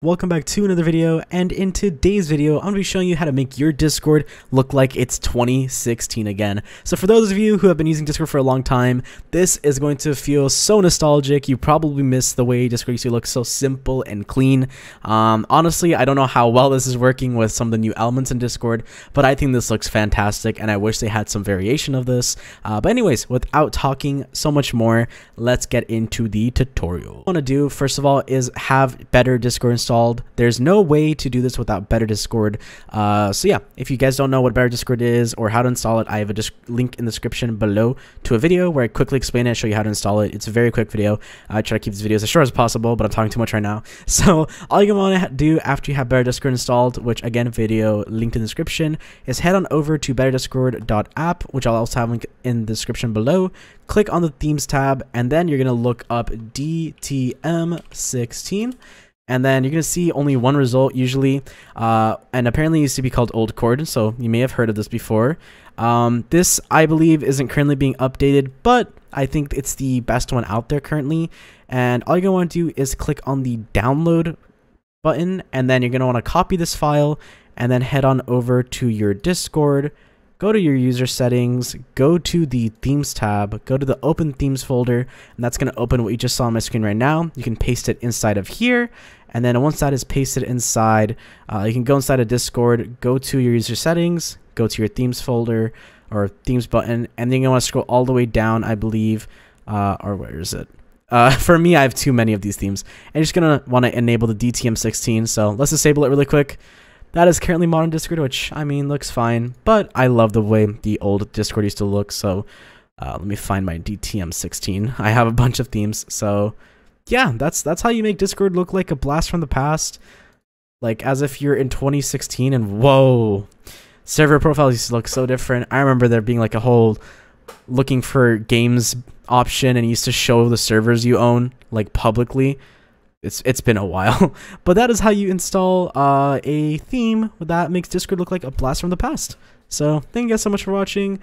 Welcome back to another video, and in today's video I'm going to be showing you how to make your Discord look like it's 2016 again. So for those of you who have been using Discord for a long time, this is going to feel so nostalgic. You probably miss the way Discord used to look so simple and clean. Honestly, I don't know how well this is working with some of the new elements in Discord, but I think this looks fantastic and I wish they had some variation of this. But anyways, without talking so much more, let's get into the tutorial. What I want to do first of all is have Better Discord installed. There's no way to do this without Better Discord. So yeah, if you guys don't know what Better Discord is or how to install it, I have a link in the description below to a video where I quickly explain it and show you how to install it. It's a very quick video. I try to keep these videos as short as possible, but I'm talking too much right now. So all you want to do after you have Better Discord installed, which again, video linked in the description, is head on over to betterdiscord.app, which I'll also have link in the description below. Click on the themes tab, and then you're going to look up DTM16. And then you're going to see only one result usually, and apparently it used to be called Old Chord, so you may have heard of this before. This, I believe, isn't currently being updated, but I think it's the best one out there currently. And all you're going to want to do is click on the download button, and then you're going to want to copy this file, and then head on over to your Discord. Go to your user settings, go to the themes tab, go to the open themes folder, and that's going to open what you just saw on my screen right now. You can paste it inside of here, and then once that is pasted inside, you can go inside of Discord, go to your user settings, go to your themes folder or themes button, and then you want to scroll all the way down, I believe, or where is it? For me, I have too many of these themes. And you're just going to want to enable the DTM16, so let's disable it really quick. That is currently modern Discord, which, I mean, looks fine, but I love the way the old Discord used to look, so let me find my DTM16. I have a bunch of themes, so yeah, that's how you make Discord look like a blast from the past, like as if you're in 2016, and whoa, server profiles used to look so different. I remember there being like a whole looking for games option, and it used to show the servers you own, like publicly. It's been a while, but that is how you install a theme that makes Discord look like a blast from the past. So thank you guys so much for watching.